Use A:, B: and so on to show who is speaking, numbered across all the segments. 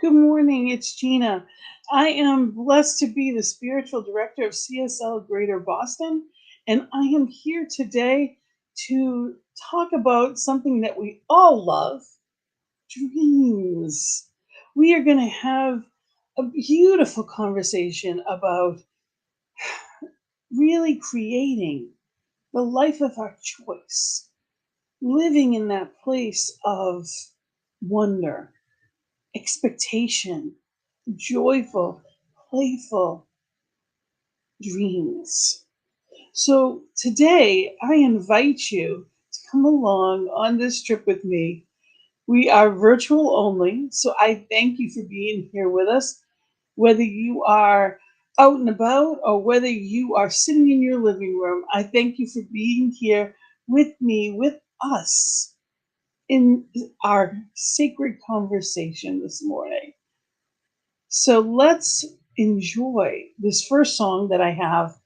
A: Good morning, it's Gina. I am blessed to be the spiritual director of CSL Greater Boston, and I am here today to talk about something that we all love, dreams. We are going to have a beautiful conversation about really creating the life of our choice, living in that place of wonder, expectation, joyful, playful dreams. So today I invite you to come along on this trip with me. We are virtual only, so I thank you for being here with us, whether you are out and about or whether you are sitting in your living room. I thank you for being here with me, with us in our sacred conversation this morning. So let's enjoy this first song that I have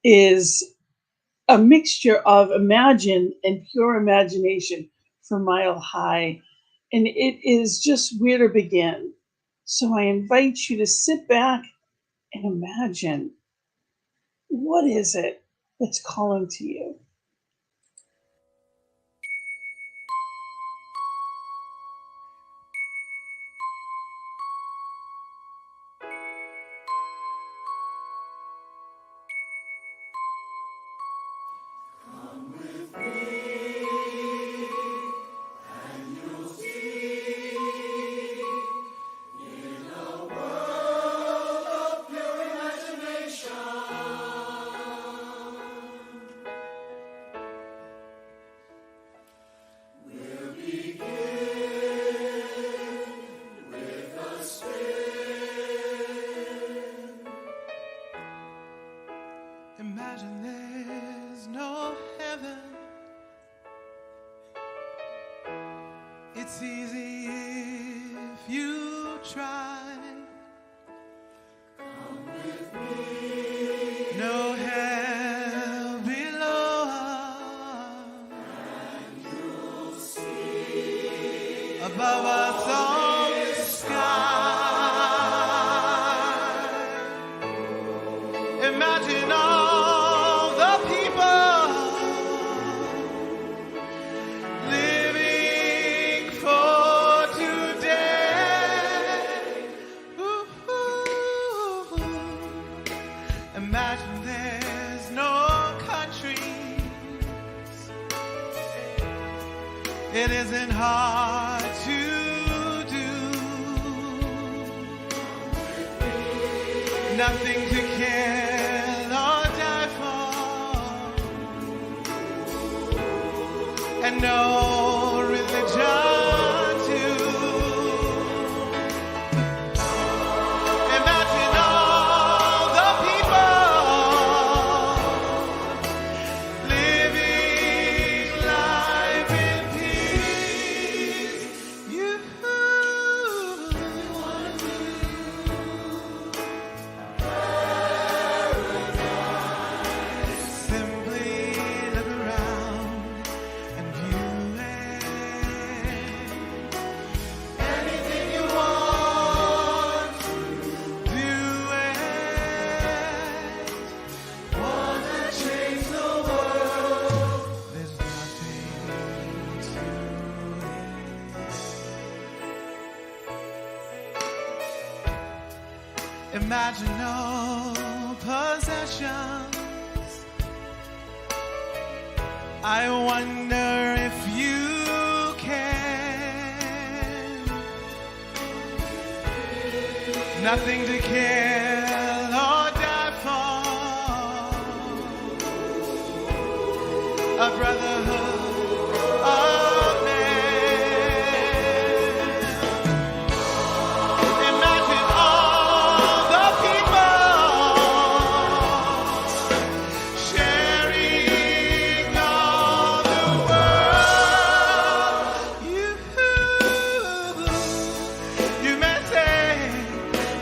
A: is a mixture of Imagine and Pure Imagination from Mile High. And it is just where to begin. So I invite you to sit back and imagine, what is it that's calling to you?
B: Imagine there's no heaven. It's easy if you try. Come with me. No hell below. And you'll see above us all the sky. Imagine all the people living for today. Ooh. Imagine there's no countries. It isn't hard to do. Nothing to kill or die for, and no religion too. Imagine all the people living life in peace. You simply look around and view it. Anything you want to do it. Want to change the world. There's nothing to it. Imagine no possessions. I wonder if you can. Nothing to kill or die for. A brotherhood of men. Imagine all the people sharing all the world. You may say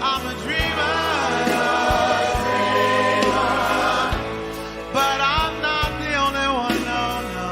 B: I'm a dreamer, but I'm not the only one. No, no.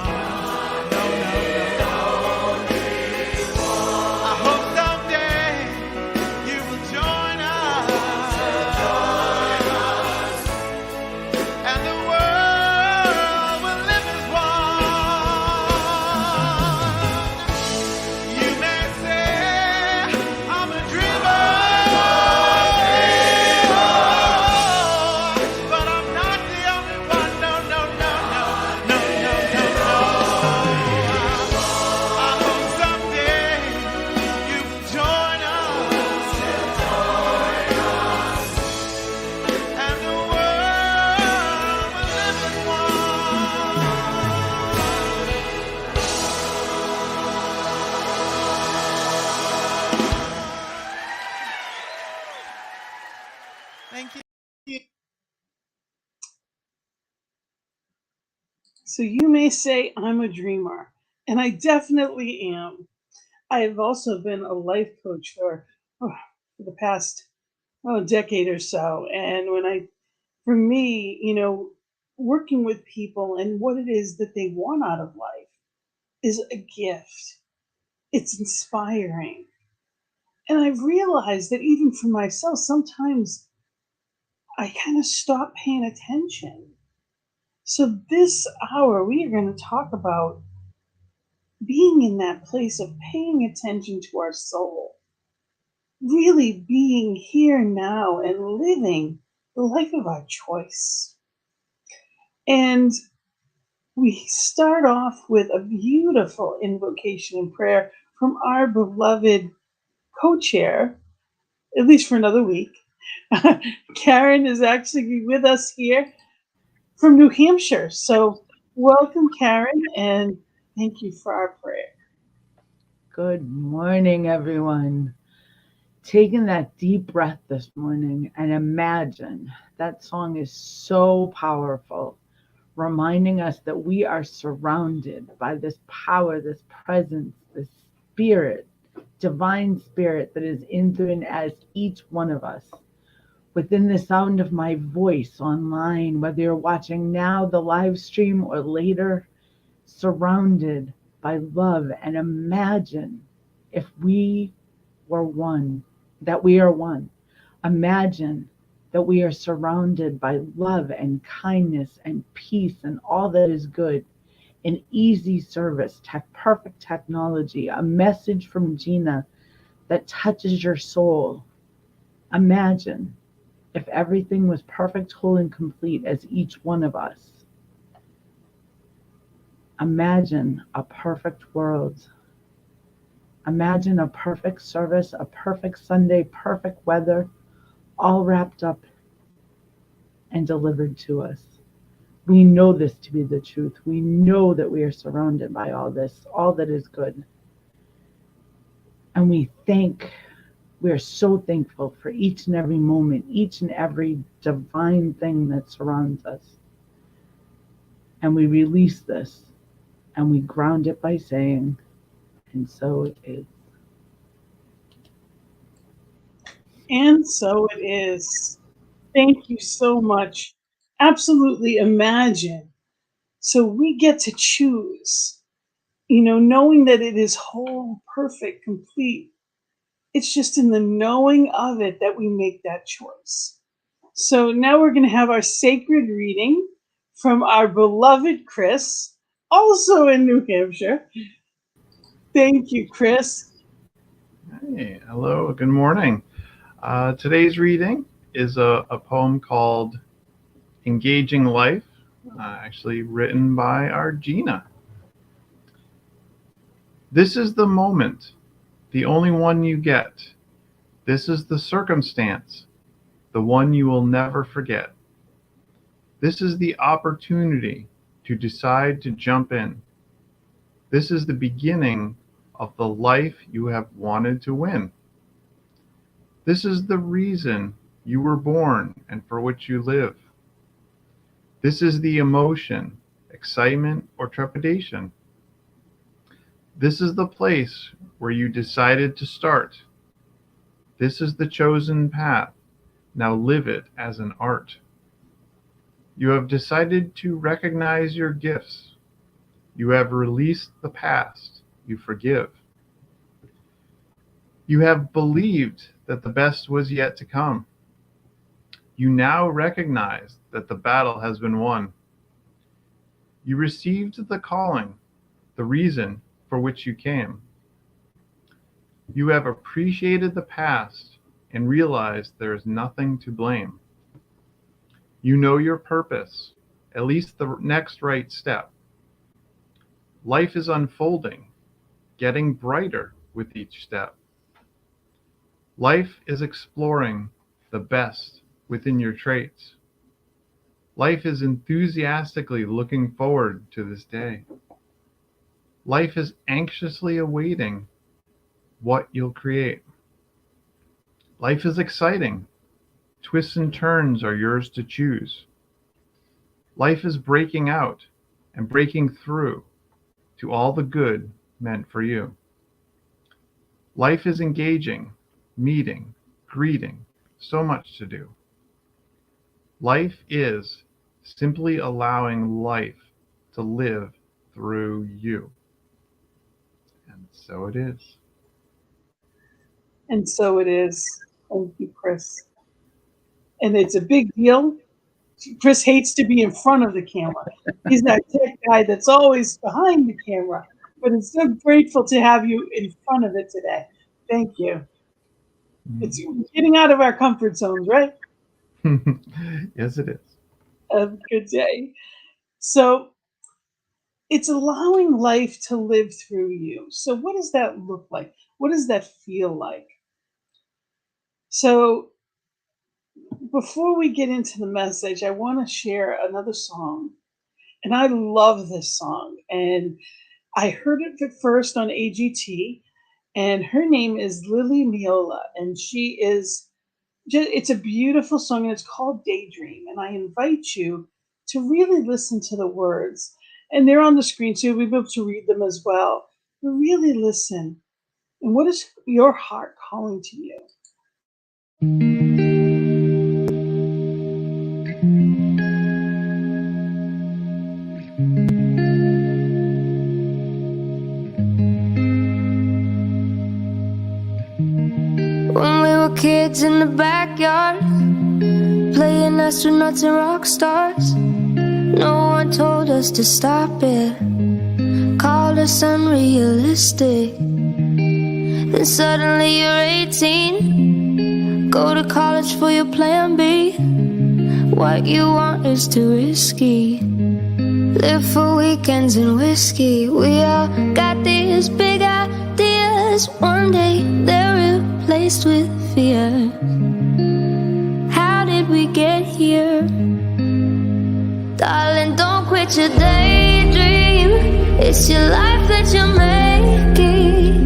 A: So you may say I'm a dreamer, and I definitely am. I have also been a life coach for the past decade or so. And for me, working with people and what it is that they want out of life is a gift. It's inspiring. And I've realized that even for myself, sometimes I kind of stop paying attention. So this hour, we are going to talk about being in that place of paying attention to our soul, really being here now and living the life of our choice. And we start off with a beautiful invocation and prayer from our beloved co chair, at least for another week. Karen is actually with us here from New Hampshire. So, welcome, Karen, and thank you for our prayer.
C: Good morning, everyone. Taking that deep breath this morning and imagine that song is so powerful, reminding us that we are surrounded by this power, this presence, this spirit, divine spirit that is in through and as each one of us. Within the sound of my voice online, whether you're watching now, the live stream, or later, surrounded by love, and imagine if we were one, that we are one. Imagine that we are surrounded by love and kindness and peace and all that is good, an easy service, perfect technology, a message from Gina that touches your soul. Imagine if everything was perfect, whole, and complete as each one of us. Imagine a perfect world. Imagine a perfect service, a perfect Sunday, perfect weather, all wrapped up and delivered to us. We know this to be the truth. We know that we are surrounded by all this, all that is good. And we are so thankful for each and every moment, each and every divine thing that surrounds us. And we release this and we ground it by saying, and so it is.
A: And so it is. Thank you so much. Absolutely imagine. So we get to choose, knowing that it is whole, perfect, complete. It's just in the knowing of it that we make that choice. So now we're going to have our sacred reading from our beloved Chris, also in New Hampshire. Thank you, Chris.
D: Hey, hello, good morning. Today's reading is a poem called Engaging Life, actually written by our Gina. This is the moment, the only one you get. This is the circumstance, the one you will never forget. This is the opportunity to decide to jump in. This is the beginning of the life you have wanted to win. This is the reason you were born and for which you live. This is the emotion, excitement, or trepidation. This is the place where you decided to start. This is the chosen path. Now live it as an art. You have decided to recognize your gifts. You have released the past. You forgive. You have believed that the best was yet to come. You now recognize that the battle has been won. You received the calling, the reason for which you came. You have appreciated the past and realized there is nothing to blame. You know your purpose, at least the next right step. Life is unfolding, getting brighter with each step. Life is exploring the best within your traits. Life is enthusiastically looking forward to this day. Life is anxiously awaiting what you'll create. Life is exciting. Twists and turns are yours to choose. Life is breaking out, and breaking through to all the good meant for you. Life is engaging, meeting, greeting, so much to do. Life is simply allowing life to live through you. And so it is.
A: And so it is. Thank you, Chris. And it's a big deal. Chris hates to be in front of the camera. He's that tech guy that's always behind the camera. But it's so grateful to have you in front of it today. Thank you. It's getting out of our comfort zones, right?
D: Yes, it is.
A: Have a good day. So it's allowing life to live through you. So what does that look like? What does that feel like? So before we get into the message, I want to share another song. And I love this song. And I heard it at first on AGT. And her name is Lily Miola. And she is just, it's a beautiful song. And it's called Daydream. And I invite you to really listen to the words. And they're on the screen, so you'll be able to read them as well. But really listen. And what is your heart calling to you?
E: When we were kids in the backyard, playing astronauts and rock stars, no one told us to stop it, called us unrealistic. Then suddenly you're 18, go to college for your plan B. What you want is too risky, live for weekends and whiskey. We all got these big ideas, one day they're replaced with fear. How did we get here? Darling, don't quit your daydream. It's your life that you're making.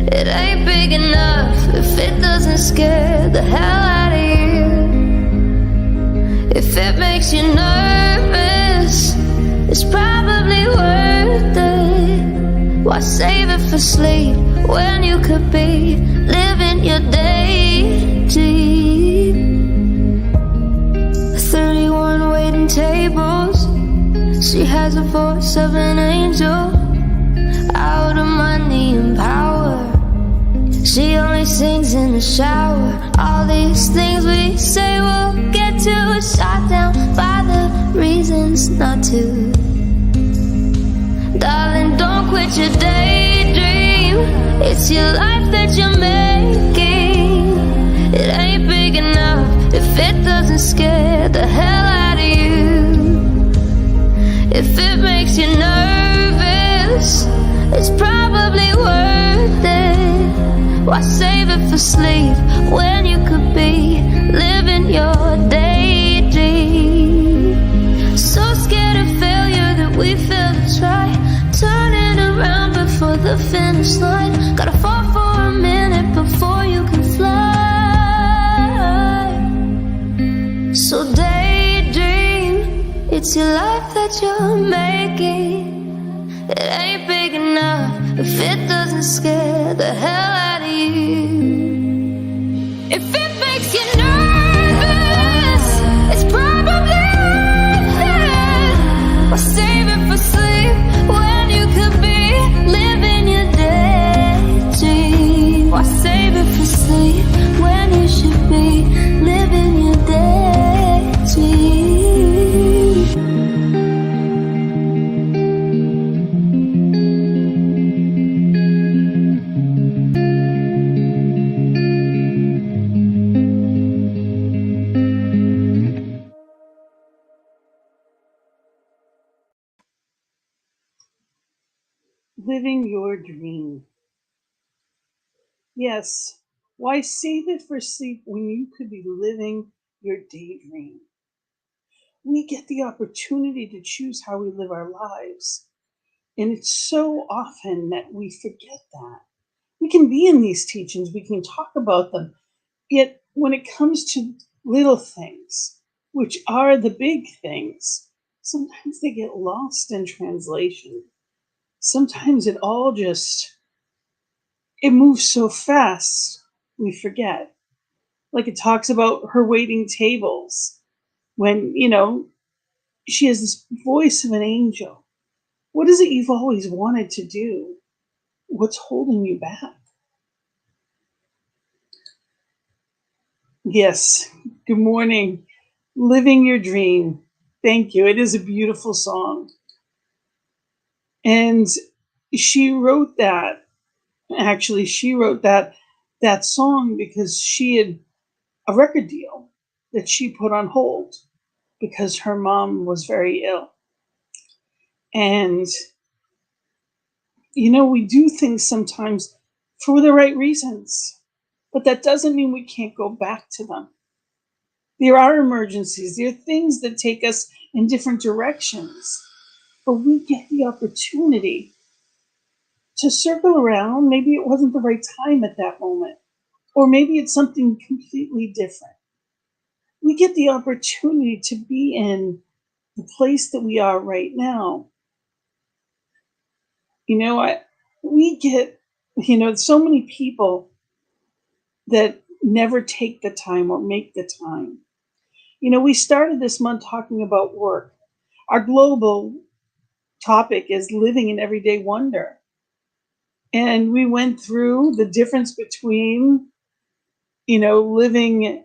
E: It ain't big enough if it doesn't scare the hell out of you. If it makes you nervous, it's probably worth it. Why save it for sleep when you could be living your daydream? 31 waiting tables, she has the voice of an angel, out of money and power. She only sings in the shower. All these things we say we'll get to, shot down by the reasons not to. Darling, don't quit your daydream. It's your life that you're making. It ain't big enough if it doesn't scare the hell out of you. If it makes you nervous, it's probably worth it. Why save it for sleep when you could be living your daydream? So scared of failure that we fail to try, turning around before the finish line. Gotta fall for a minute before you can fly. So daydream, it's your life that you're making. It ain't big enough if it doesn't scare the hell out of you. If it makes you nervous, it's probably worth it. Why save it for sleep when you could be living your daydream? Why save it for sleep when you should be living your daydream?
A: Living your dream. Yes, why save it for sleep when you could be living your daydream? We get the opportunity to choose how we live our lives. And it's so often that we forget that. We can be in these teachings, we can talk about them. Yet when it comes to little things, which are the big things, sometimes they get lost in translation. Sometimes it all just, it moves so fast, we forget. Like it talks about her waiting tables when, she has this voice of an angel. What is it you've always wanted to do? What's holding you back? Yes. Good morning. Living your dream. Thank you. It is a beautiful song. And she wrote that. Actually, she wrote that song because she had a record deal that she put on hold because her mom was very ill. And we do things sometimes for the right reasons, but that doesn't mean we can't go back to them. There are emergencies, there are things that take us in different directions, but we get the opportunity to circle around. Maybe it wasn't the right time at that moment, or maybe it's something completely different. We get the opportunity to be in the place that we are right now. We get, so many people that never take the time or make the time. We started this month talking about work. Our global topic is living in everyday wonder. And we went through the difference between, living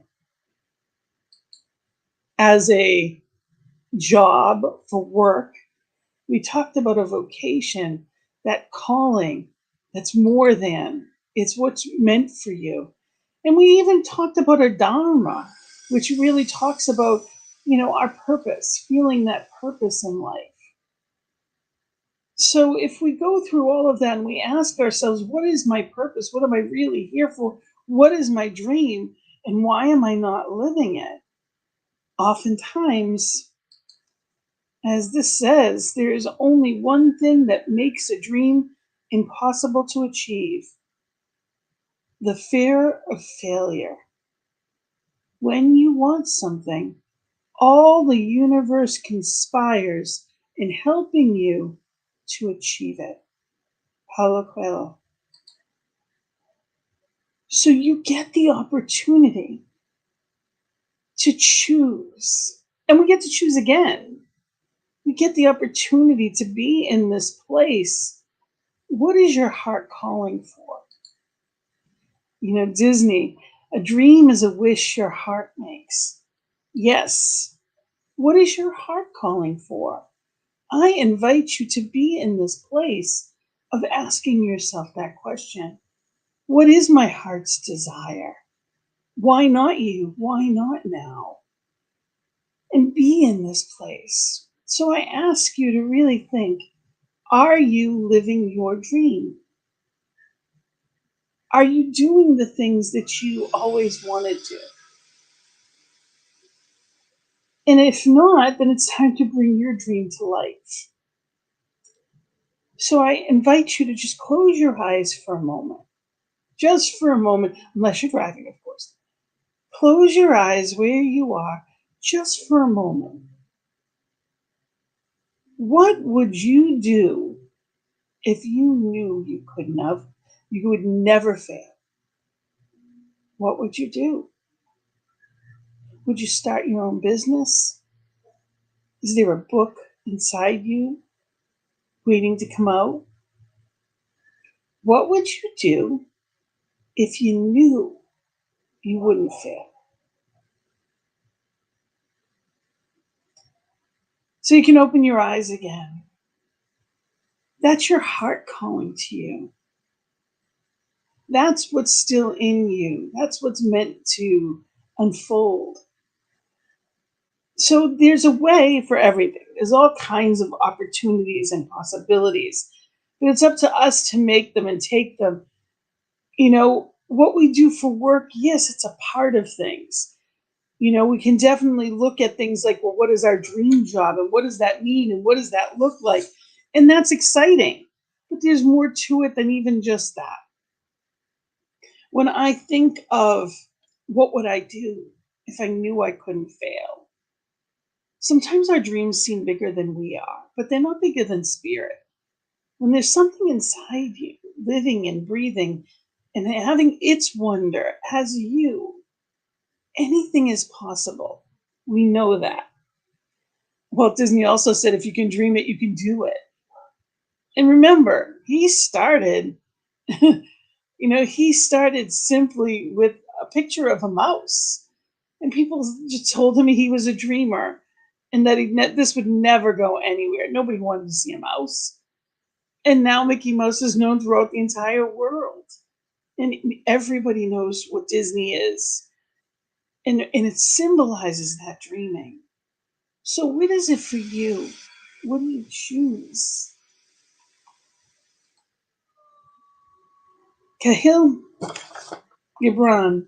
A: as a job for work. We talked about a vocation, that calling that's more than, it's what's meant for you. And we even talked about a dharma, which really talks about, our purpose, feeling that purpose in life. So if we go through all of that and we ask ourselves, what is my purpose? What am I really here for? What is my dream? And why am I not living it? Oftentimes, as this says, there is only one thing that makes a dream impossible to achieve: the fear of failure. When you want something, all the universe conspires in helping you to achieve it. Paulo Coelho. So you get the opportunity to choose, and we get to choose again. We get the opportunity to be in this place. What is your heart calling for? Disney, a dream is a wish your heart makes. Yes. What is your heart calling for? I invite you to be in this place of asking yourself that question. What is my heart's desire? Why not you? Why not now? And be in this place. So I ask you to really think, are you living your dream? Are you doing the things that you always wanted to? And if not, then it's time to bring your dream to life. So I invite you to just close your eyes for a moment. Just for a moment, unless you're driving, of course. Close your eyes where you are, just for a moment. What would you do if you knew you would never fail? What would you do? Would you start your own business? Is there a book inside you waiting to come out? What would you do if you knew you wouldn't fail? So you can open your eyes again. That's your heart calling to you. That's what's still in you. That's what's meant to unfold. So there's a way for everything. There's all kinds of opportunities and possibilities, but it's up to us to make them and take them. What we do for work, yes, it's a part of things. We can definitely look at things like, well, what is our dream job? And what does that mean? And what does that look like? And that's exciting. But there's more to it than even just that. When I think of what would I do if I knew I couldn't fail, Sometimes our dreams seem bigger than we are, but they're not bigger than spirit. When there's something inside you, living and breathing and having its wonder as you, anything is possible. We know that. Walt Disney also said, if you can dream it, you can do it. And remember, he started, he started simply with a picture of a mouse. And people just told him he was a dreamer and that this would never go anywhere. Nobody wanted to see a mouse. And now Mickey Mouse is known throughout the entire world. And everybody knows what Disney is. And it symbolizes that dreaming. So what is it for you? What do you choose? Kahil Gibran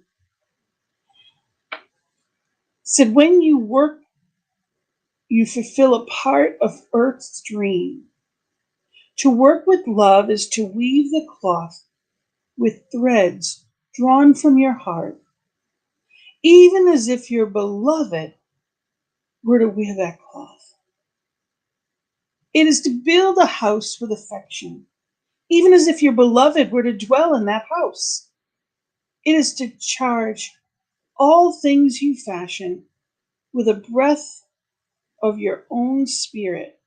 A: said, when you work, you fulfill a part of Earth's dream. To work with love is to weave the cloth with threads drawn from your heart, even as if your beloved were to wear that cloth. It is to build a house with affection, even as if your beloved were to dwell in that house. It is to charge all things you fashion with a breath of your own spirit.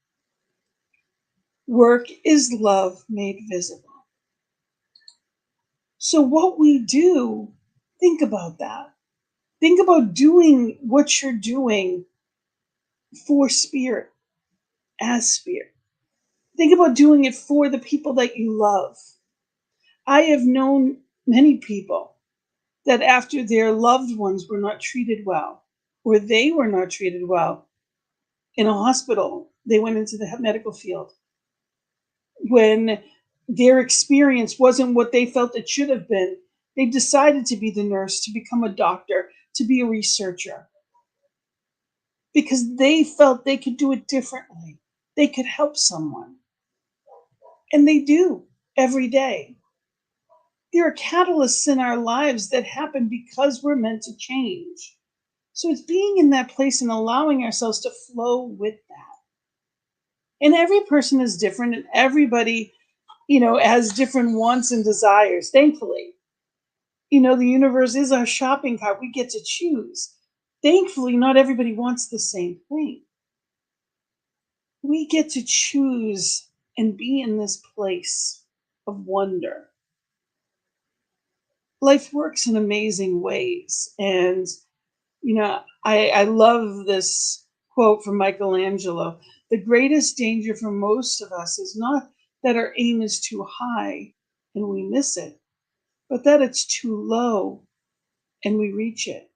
A: Work is love made visible. So what we do, think about that. Think about doing what you're doing for spirit, as spirit. Think about doing it for the people that you love. I have known many people that after their loved ones were not treated well, or they were not treated well in a hospital, they went into the medical field. When their experience wasn't what they felt it should have been, they decided to be the nurse, to become a doctor, to be a researcher, because they felt they could do it differently. They could help someone. And they do every day. There are catalysts in our lives that happen because we're meant to change. So it's being in that place and allowing ourselves to flow with that. And every person is different, and everybody, has different wants and desires, thankfully. The universe is our shopping cart. We get to choose. Thankfully, not everybody wants the same thing. We get to choose and be in this place of wonder. Life works in amazing ways. And, I love this quote from Michelangelo. The greatest danger for most of us is not that our aim is too high and we miss it, but that it's too low and we reach it.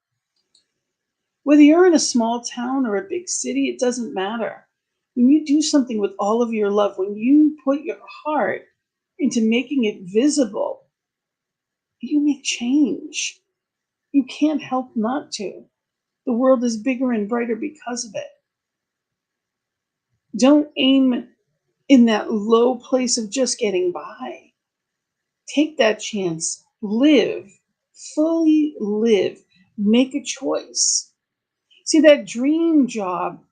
A: Whether you're in a small town or a big city, it doesn't matter. When you do something with all of your love, when you put your heart into making it visible, you make change. You can't help not to. The world is bigger and brighter because of it. Don't aim in that low place of just getting by. Take that chance. Live. Fully live. Make a choice. See, that dream job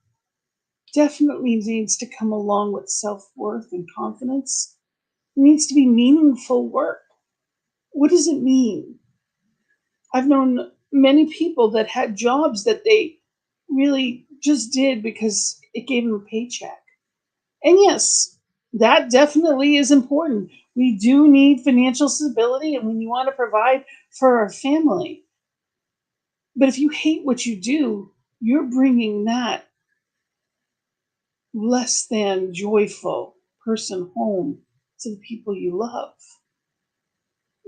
A: definitely needs to come along with self-worth and confidence. It needs to be meaningful work. What does it mean? I've known many people that had jobs that they really just did because it gave them a paycheck. And yes, that definitely is important. We do need financial stability and when you want to provide for our family. But if you hate what you do, you're bringing that less than joyful person home to the people you love.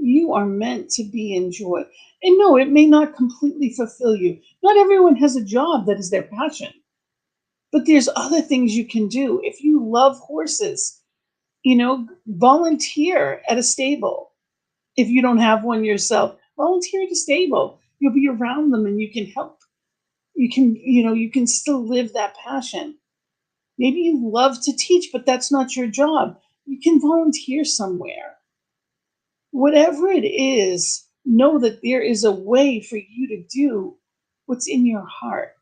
A: You are meant to be in joy. And no, it may not completely fulfill you. Not everyone has a job that is their passion. But there's other things you can do. If you love horses, volunteer at a stable. If you don't have one yourself, volunteer at a stable. You'll be around them and you can help. You can still live that passion. Maybe you love to teach, but that's not your job. You can volunteer somewhere. Whatever it is, know that there is a way for you to do what's in your heart.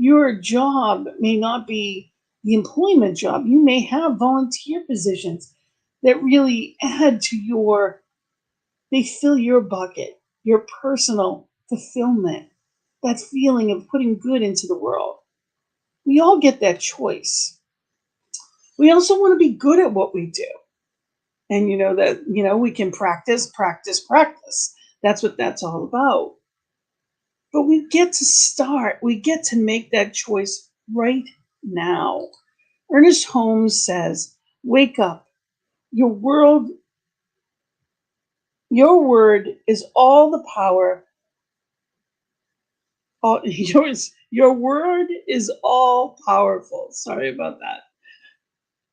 A: Your job may not be the employment job. You may have volunteer positions that really add to they fill your bucket, your personal fulfillment, that feeling of putting good into the world. We all get that choice. We also want to be good at what we do. And we can practice, practice, practice. That's what that's all about. But we get to start, we get to make that choice right now. Ernest Holmes says, wake up. Your word is all the power. Your word is all powerful. Sorry about that.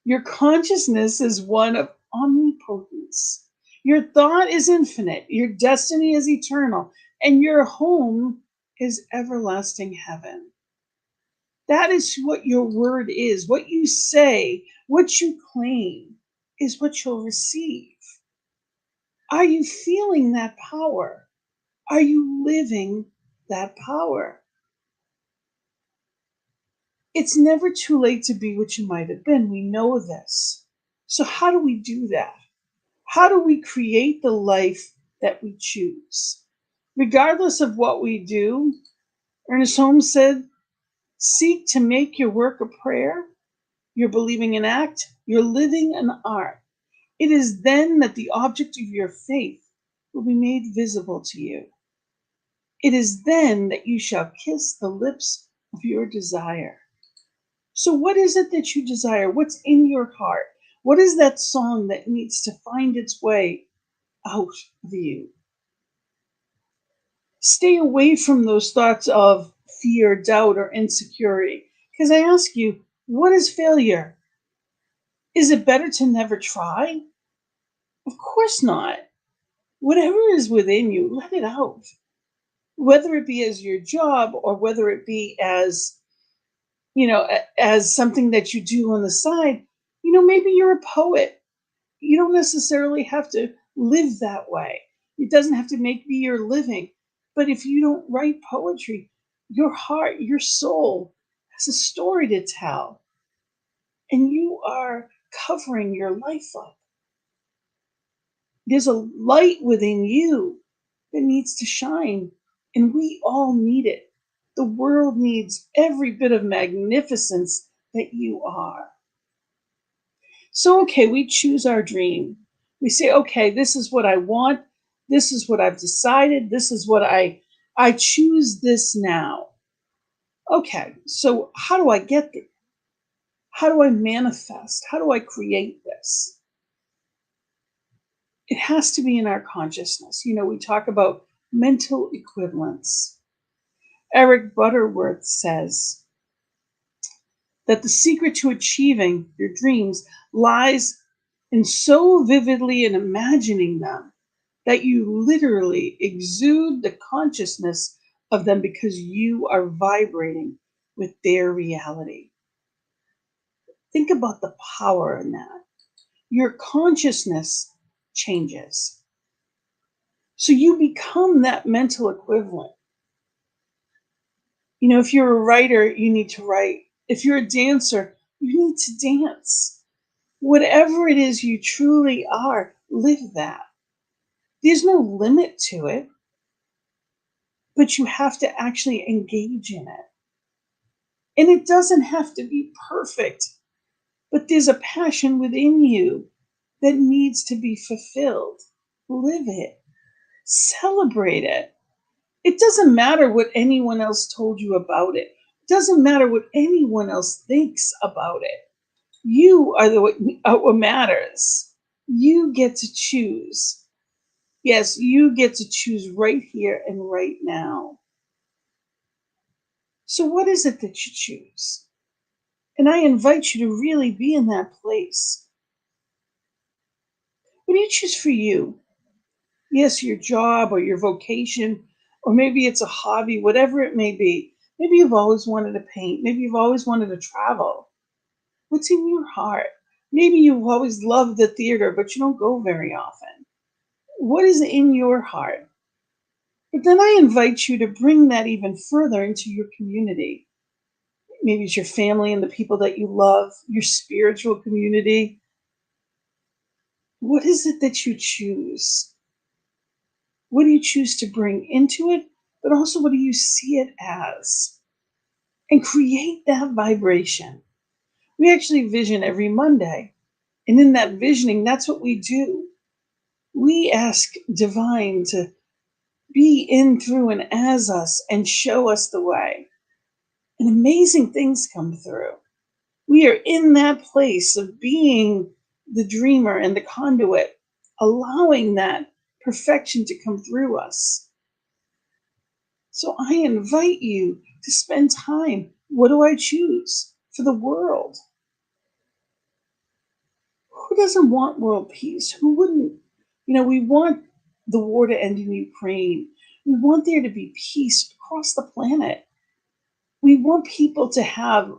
A: Your consciousness is one of omnipotence. Your thought is infinite. Your destiny is eternal. And your home is everlasting heaven. That is what your word is. What you say, what you claim, is what you'll receive. Are you feeling that power? Are you living that power? It's never too late to be what you might have been. We know this. So how do we do that? How do we create the life that we choose? Regardless of what we do, Ernest Holmes said, seek to make your work a prayer, your believing an act, your living an art. It is then that the object of your faith will be made visible to you. It is then that you shall kiss the lips of your desire. So what is it that you desire? What's in your heart? What is that song that needs to find its way out of you? Stay away from those thoughts of fear, doubt, or insecurity. Because I ask you, what is failure? Is it better to never try? Of course not. Whatever is within you, let it out. Whether it be as your job or whether it be as as something that you do on the side, maybe you're a poet. You don't necessarily have to live that way. It doesn't have to be your living. But if you don't write poetry, your heart, your soul has a story to tell. And you are covering your life up. There's a light within you that needs to shine, and we all need it. The world needs every bit of magnificence that you are. So, okay, we choose our dream. We say, okay, this is what I want. This is what I've decided. This is what I choose this now. Okay, so how do I get there? How do I manifest? How do I create this? It has to be in our consciousness. We talk about mental equivalence. Eric Butterworth says that the secret to achieving your dreams lies in so vividly in imagining them that you literally exude the consciousness of them because you are vibrating with their reality. Think about the power in that. Your consciousness changes. So you become that mental equivalent. If you're a writer, you need to write. If you're a dancer, you need to dance. Whatever it is you truly are, live that. There's no limit to it, but you have to actually engage in it. And it doesn't have to be perfect, but there's a passion within you that needs to be fulfilled. Live it. Celebrate it. It doesn't matter what anyone else told you about it. It doesn't matter what anyone else thinks about it. You are what matters. You get to choose. Yes, you get to choose right here and right now. So what is it that you choose? And I invite you to really be in that place. What do you choose for you? Yes, your job or your vocation, or maybe it's a hobby, whatever it may be. Maybe you've always wanted to paint. Maybe you've always wanted to travel. What's in your heart? Maybe you've always loved the theater, but you don't go very often. What is in your heart? But then I invite you to bring that even further into your community. maybe it's your family and the people that you love, your spiritual community. What is it that you choose? What do you choose to bring into it? But also, what do you see it as? And create that vibration. We actually vision every Monday. And in that visioning, that's what we do. We ask divine to be in, through, and as us and show us the way. And amazing things come through. We are in that place of being the dreamer and the conduit, allowing that perfection to come through us. So I invite you to spend time. What do I choose for the world? Who doesn't want world peace? Who wouldn't? We want the war to end in Ukraine. We want there to be peace across the planet. We want people to have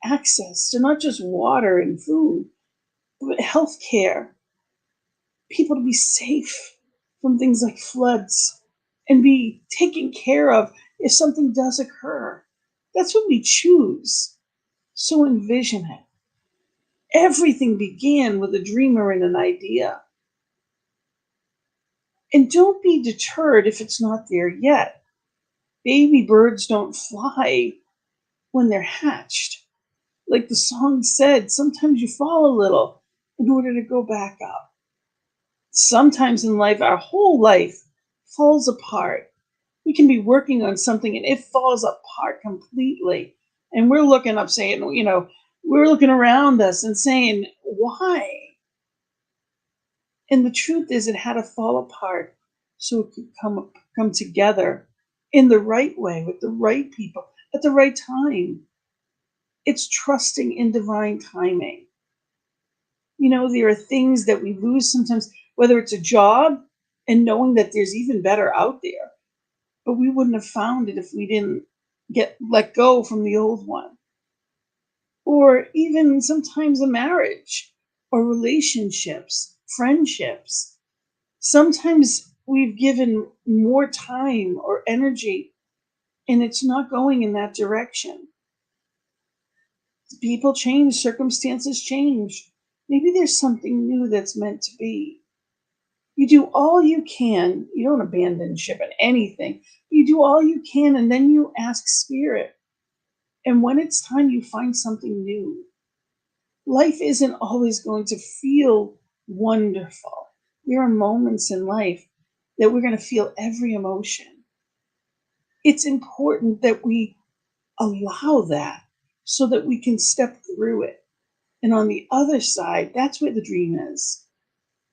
A: access to not just water and food, but health care. People to be safe from things like floods and be taken care of if something does occur. That's what we choose. So envision it. Everything began with a dreamer and an idea. And don't be deterred if it's not there yet. Baby birds don't fly when they're hatched. Like the song said, sometimes you fall a little in order to go back up. Sometimes in life, our whole life falls apart. We can be working on something and it falls apart completely. And we're looking up saying, we're looking around us and saying, why? And the truth is, it had to fall apart so it could come together in the right way with the right people at the right time. It's trusting in divine timing. There are things that we lose sometimes, whether it's a job and knowing that there's even better out there, but we wouldn't have found it if we didn't get let go from the old one. Or even sometimes a marriage or relationships, friendships. Sometimes we've given more time or energy and it's not going in that direction. People change, circumstances change. Maybe there's something new that's meant to be. You do all you can. You don't abandon ship in anything. You do all you can, and then you ask Spirit. And when it's time, you find something new. Life isn't always going to feel wonderful. There are moments in life that we're going to feel every emotion. It's important that we allow that so that we can step through it. And on the other side, that's where the dream is.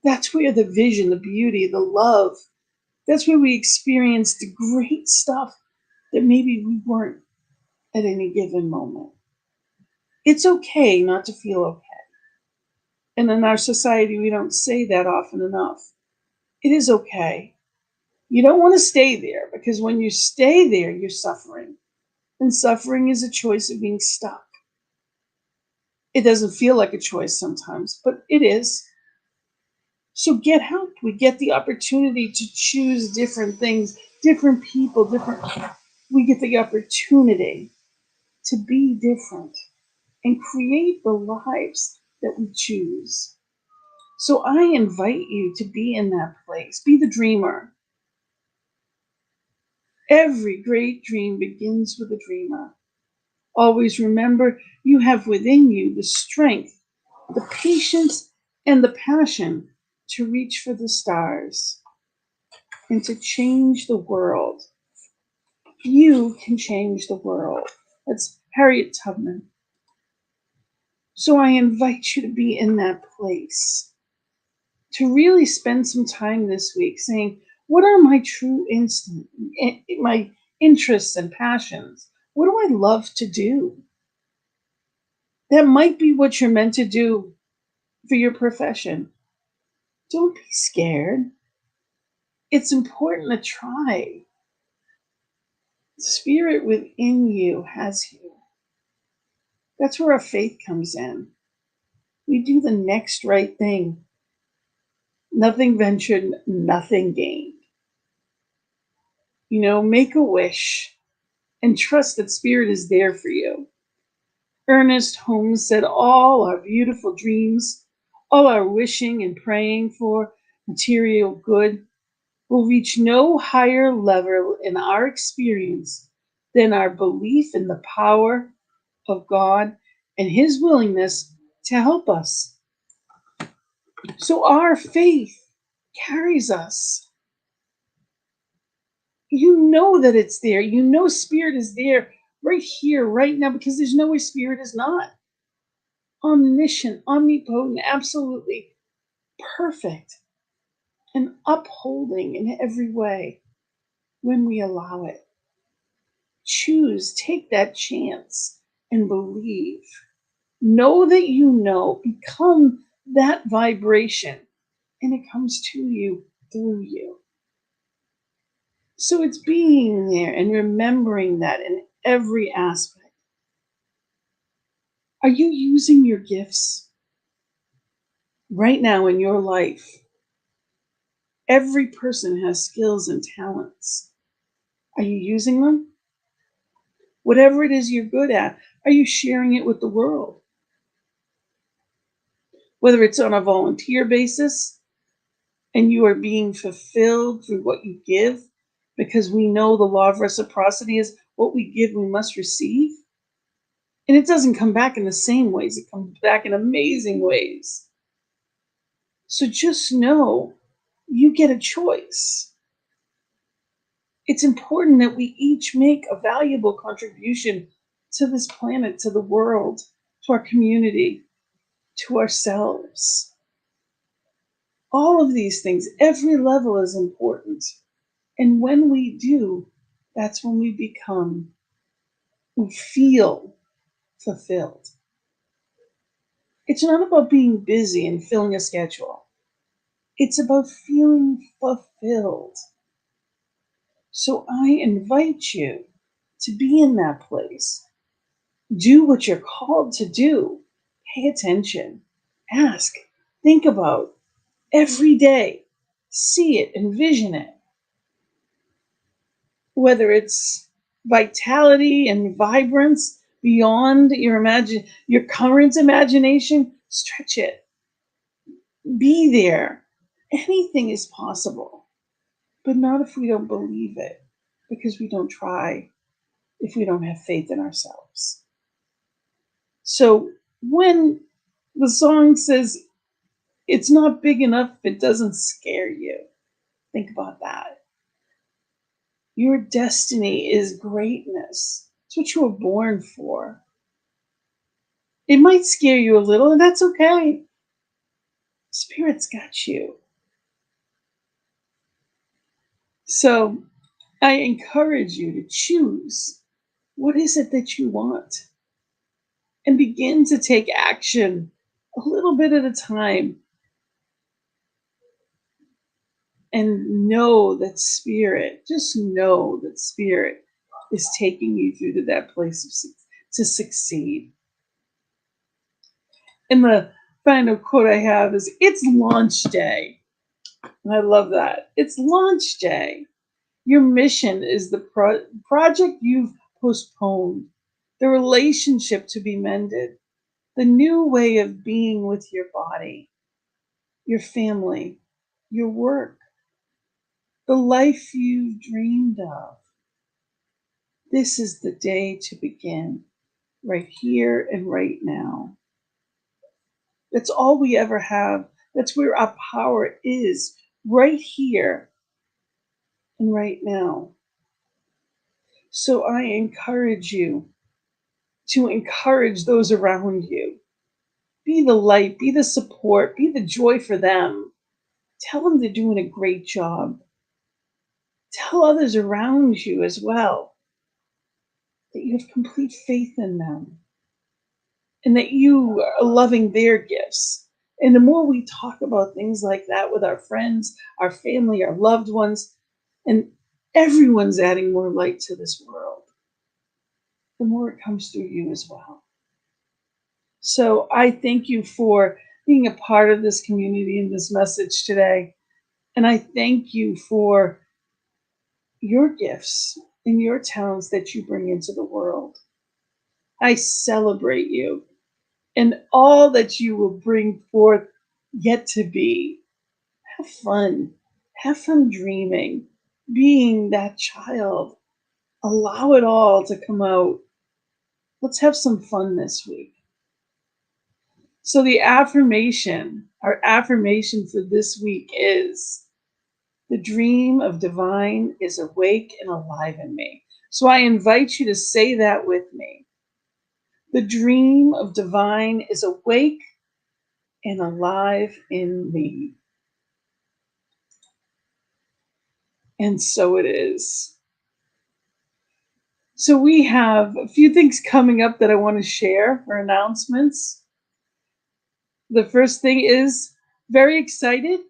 A: That's where the vision, the beauty, the love, that's where we experience the great stuff that maybe we weren't at any given moment. It's okay not to feel okay. And in our society, we don't say that often enough. It is okay. You don't want to stay there because when you stay there, you're suffering. And suffering is a choice of being stuck. It doesn't feel like a choice sometimes, but it is. So get help. We get the opportunity to choose different things, different people, we get the opportunity to be different and create the lives that we choose. So I invite you to be in that place. Be the dreamer. Every great dream begins with a dreamer. Always remember you have within you the strength, the patience, and the passion to reach for the stars and to change the world. You can change the world. That's Harriet Tubman. So I invite you to be in that place, to really spend some time this week saying, what are my true my interests and passions? What do I love to do? That might be what you're meant to do for your profession. Don't be scared. It's important to try. The spirit within you has you. That's where our faith comes in. We do the next right thing. Nothing ventured, nothing gained. Make a wish and trust that spirit is there for you. Ernest Holmes said all our beautiful dreams, all our wishing and praying for material good will reach no higher level in our experience than our belief in the power of God and His willingness to help us. So our faith carries us. You know that it's there. You know Spirit is there right here, right now, because there's nowhere Spirit is not. Omniscient, omnipotent, absolutely perfect, and upholding in every way when we allow it. Choose, take that chance and believe. Know that you know, become that vibration, and it comes to you through you. So it's being there and remembering that in every aspect. Are you using your gifts right now in your life? Every person has skills and talents. Are you using them? Whatever it is you're good at, are you sharing it with the world? Whether it's on a volunteer basis and you are being fulfilled through what you give, because we know the law of reciprocity is what we give, we must receive. And it doesn't come back in the same ways, it comes back in amazing ways. So just know you get a choice. It's important that we each make a valuable contribution to this planet, to the world, to our community, to ourselves. All of these things, every level is important. And when we do, that's when we feel fulfilled. It's not about being busy and filling a schedule. It's about feeling fulfilled. So I invite you to be in that place. Do what you're called to do. Pay attention. Ask. Think about every day. See it, envision it. Whether it's vitality and vibrance beyond your current imagination, stretch it. Be there. Anything is possible, but not if we don't believe it, because we don't try, if we don't have faith in ourselves. So when the song says it's not big enough if it doesn't scare you, think about that. Your destiny is greatness. It's what you were born for. It might scare you a little, and that's okay. Spirit's got you. So I encourage you to choose what is it that you want and begin to take action a little bit at a time and know that Spirit, just know that Spirit is taking you through to that place to succeed. And the final quote I have is, it's launch day. And I love that. It's launch day. Your mission is the project you've postponed, the relationship to be mended, the new way of being with your body, your family, your work, the life you've dreamed of. This is the day to begin, right here and right now. That's all we ever have. That's where our power is, right here and right now. So I encourage you to encourage those around you. Be the light, be the support, be the joy for them. Tell them they're doing a great job. Tell others around you as well that you have complete faith in them and that you are loving their gifts. And the more we talk about things like that with our friends, our family, our loved ones, and everyone's adding more light to this world, the more it comes through you as well. So I thank you for being a part of this community and this message today. And I thank you for your gifts and your talents that you bring into the world. I celebrate you and all that you will bring forth yet to be. Have fun. Have fun dreaming, being that child. Allow it all to come out. Let's have some fun this week. So, our affirmation for this week is the dream of divine is awake and alive in me. So, I invite you to say that with me. The dream of divine is awake and alive in me. And so it is. So we have a few things coming up that I want to share for announcements. The first thing is very excited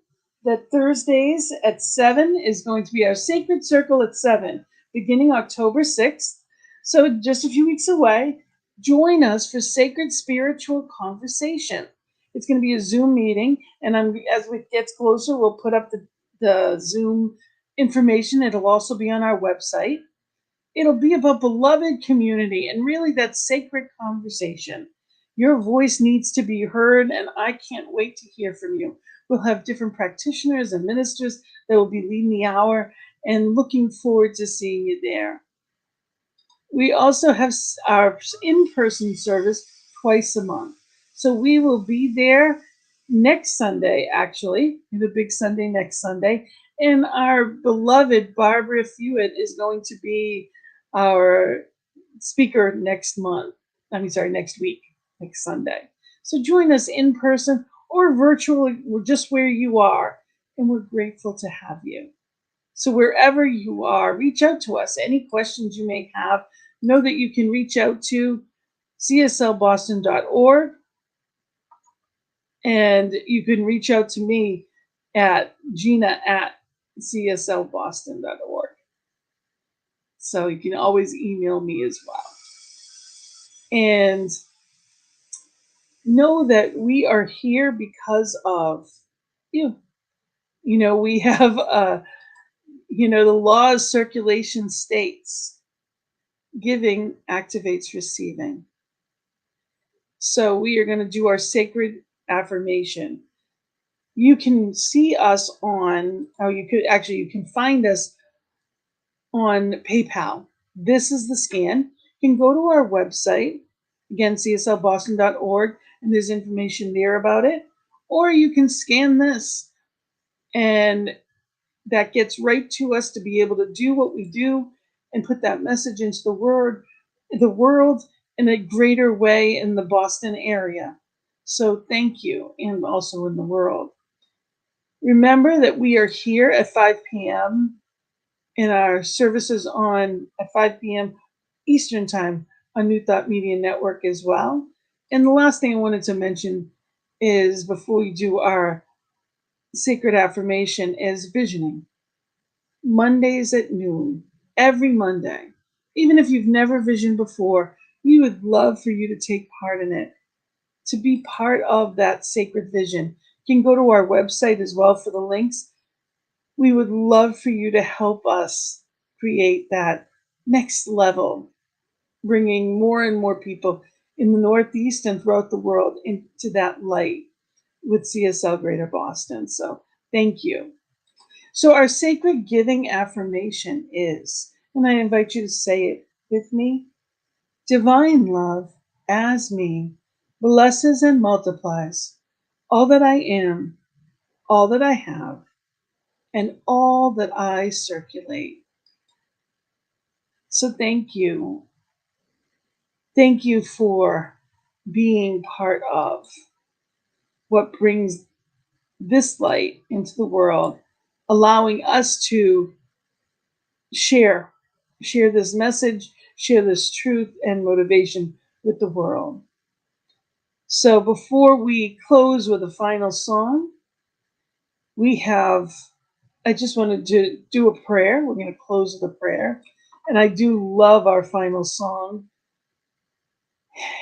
A: that Thursdays at 7 is going to be our Sacred Circle at 7, beginning October 6th. So just a few weeks away, join us for Sacred Spiritual Conversation. It's going to be a Zoom meeting, and as it gets closer, we'll put up the Zoom information. It'll also be on our website. It'll be about beloved community and really that sacred conversation. Your voice needs to be heard, and I can't wait to hear from you. We'll have different practitioners and ministers that will be leading the hour, and looking forward to seeing you there. We also have our in-person service twice a month. So we will be there next Sunday, actually, the big Sunday next Sunday. And our beloved Barbara Fewitt is going to be our speaker next week, next Sunday. So join us in person or virtually, just where you are. And we're grateful to have you. So wherever you are, reach out to us. Any questions you may have, know that you can reach out to cslboston.org, and you can reach out to me at Gina at cslboston.org. So you can always email me as well. And know that we are here because of you. You know, we have, the law of circulation states giving activates receiving. So we are going to do our sacred affirmation. You can see us you can find us on PayPal. This is the scan. You can go to our website, again, cslboston.org, and there's information there about it. Or you can scan this, and that gets right to us to be able to do what we do and put that message into the world in a greater way in the Boston area. So thank you, and also in the world. Remember that we are here at 5 p.m. in our services at 5 p.m. Eastern Time on New Thought Media Network as well. And the last thing I wanted to mention is, before we do our sacred affirmation, is visioning. Mondays at noon, every Monday. Even if you've never visioned before, we would love for you to take part in it, to be part of that sacred vision. You can go to our website as well for the links. We would love for you to help us create that next level, bringing more and more people in the Northeast and throughout the world into that light with CSL Greater Boston. So thank you. So our sacred giving affirmation is, and I invite you to say it with me, divine love as me blesses and multiplies all that I am, all that I have, and all that I circulate. So thank you. Thank you for being part of what brings this light into the world, allowing us to share this message, share this truth and motivation with the world. So before we close with a final song, I just wanted to do a prayer. We're going to close with a prayer. And I do love our final song.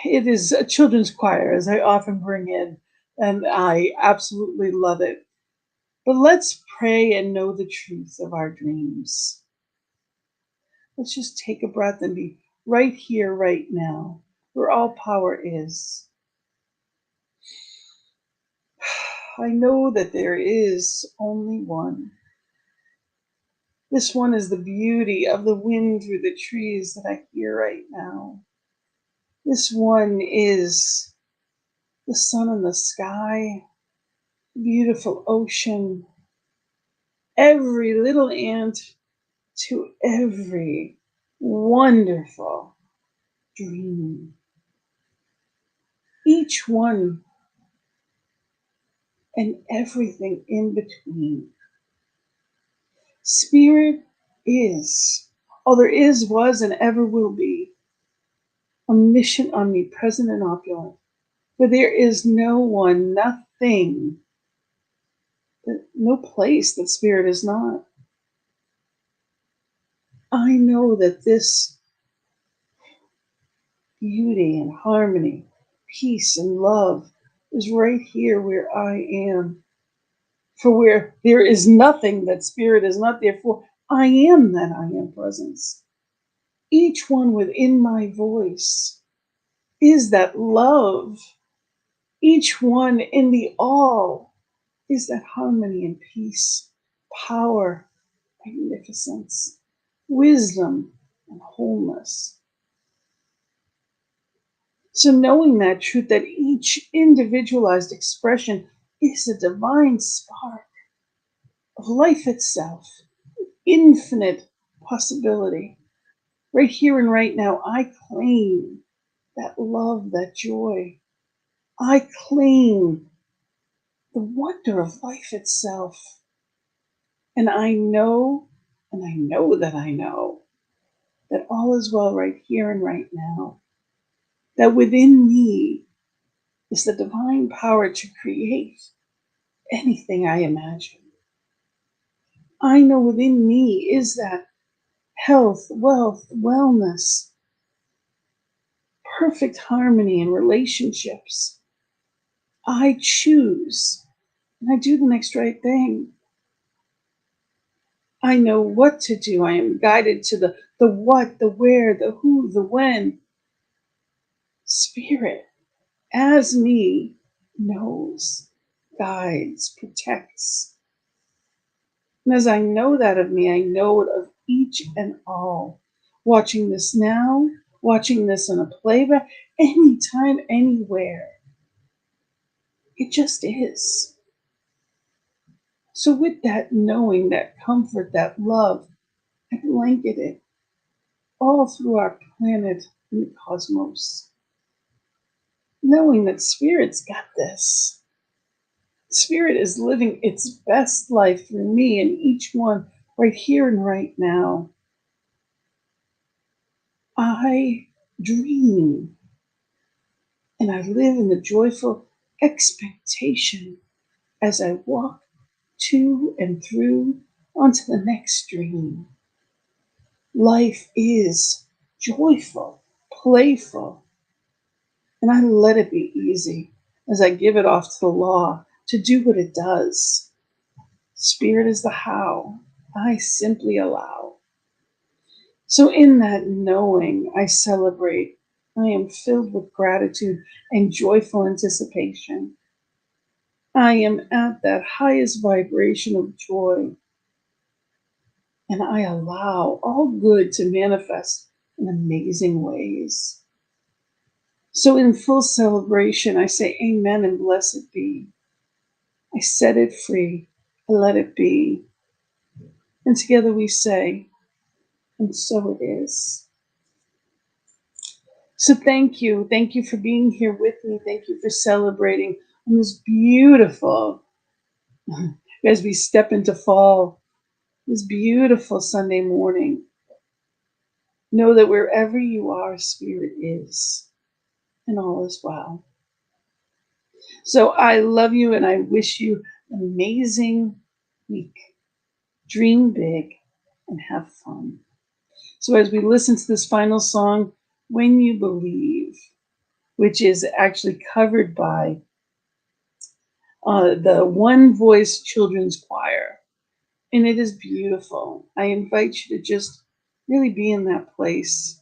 A: It is a children's choir, as I often bring in, and I absolutely love it. But let's pray and know the truth of our dreams. Let's just take a breath and be right here, right now, where all power is. I know that there is only one. This one is the beauty of the wind through the trees that I hear right now. This one is the sun in the sky, the beautiful ocean, every little ant to every wonderful dream. Each one and everything in between. Spirit is, all there is, was, and ever will be, omniscient, omnipresent, and opulent. For there is no one, nothing, no place that spirit is not. I know that this beauty and harmony, peace and love is right here where I am. For where there is nothing that spirit is not, therefore I am that I am presence. Each one within my voice is that love. Each one in the all is that harmony and peace, power, magnificence, wisdom, and wholeness. So knowing that truth, that each individualized expression is a divine spark of life itself, infinite possibility. Right here and right now, I claim that love, that joy. I claim the wonder of life itself. And I know that I know that all is well right here and right now. That within me is the divine power to create anything I imagine. I know within me is that health, wealth, wellness, perfect harmony in relationships. I choose, and I do the next right thing. I know what to do. I am guided to the what, the where, the who, the when. Spirit, as me, knows, guides, protects. And as I know that of me, I know it of each and all. Watching this now, watching this in a playback, anytime, anywhere. It just is. So with that knowing, that comfort, that love, I blanket it all through our planet and the cosmos. Knowing that Spirit's got this. Spirit is living its best life through me and each one right here and right now. I dream and I live in the joyful expectation as I walk to and through onto the next dream. Life is joyful, playful, and I let it be easy as I give it off to the law to do what it does. Spirit is the how. I simply allow. So in that knowing, I celebrate. I am filled with gratitude and joyful anticipation. I am at that highest vibration of joy. And I allow all good to manifest in amazing ways. So in full celebration, I say amen and blessed be. I set it free. I let it be. And together we say, and so it is. So thank you. Thank you for being here with me. Thank you for celebrating on this beautiful, as we step into fall, this beautiful Sunday morning. Know that wherever you are, Spirit is, and all is well. So I love you and I wish you an amazing week. Dream big and have fun. So as we listen to this final song, When You Believe, which is actually covered by the One Voice Children's Choir, and it is beautiful. I invite you to just really be in that place,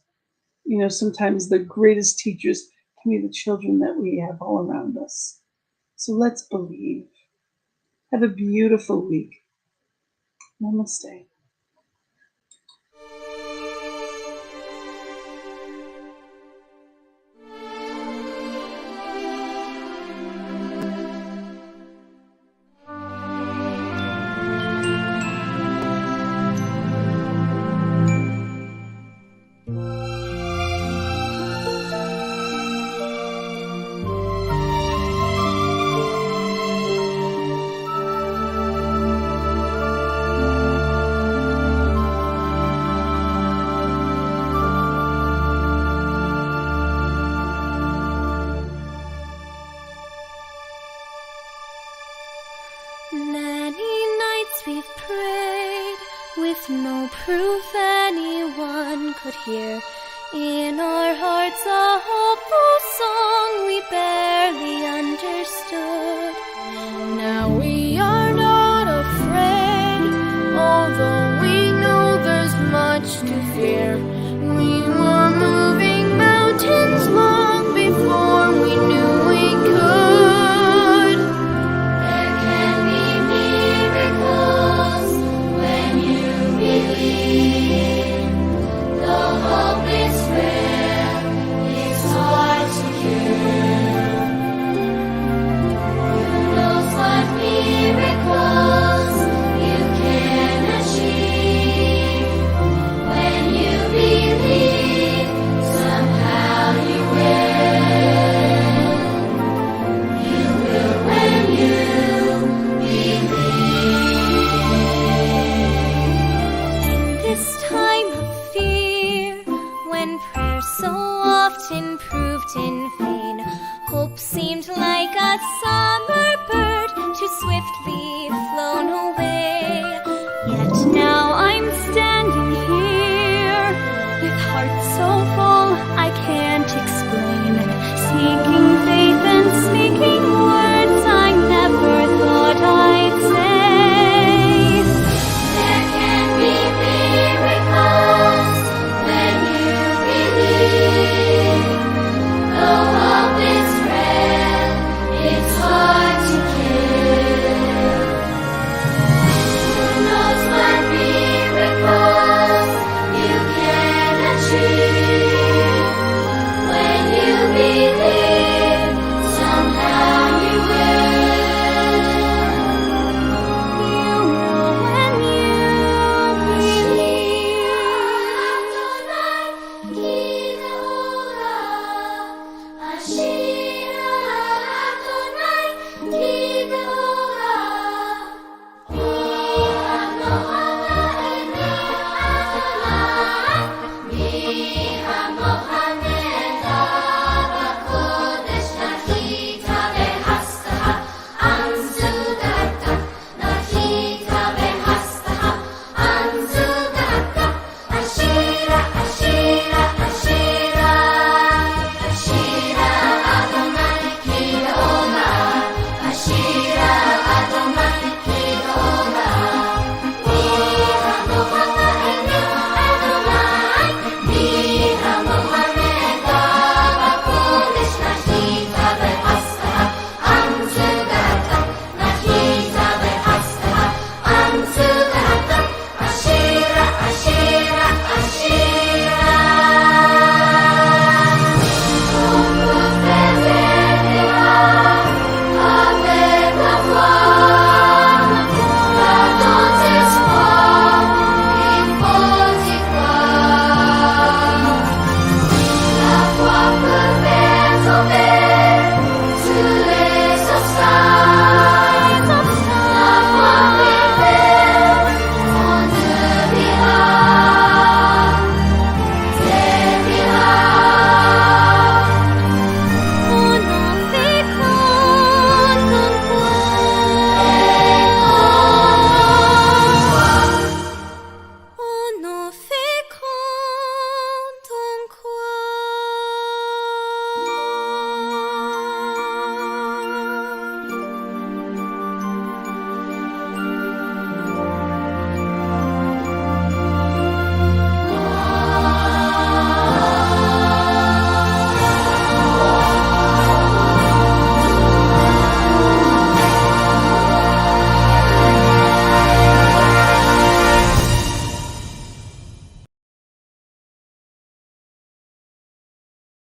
A: sometimes the greatest teachers can be the children that we have all around us. So let's believe. Have a beautiful week. Namaste.
E: Many nights we've prayed with no proof anyone could hear. In our hearts a hopeful song we barely understood. Now we are not afraid, although we know there's much to fear. We were moving mountains long before we knew we could. There can be miracles when you believe. Though hope is frail, it's hard to cure. Who knows what miracles you can achieve? When you believe, somehow you will. You will when you believe. In this time of fear, when prayer so often proved in vain, hope seemed like a summer bird too swiftly flown away. Yet now I'm standing here with heart so full I can't explain, seeking faith and speaking words I never thought I'd say. There can be miracles when you believe. Though hope is frail, it's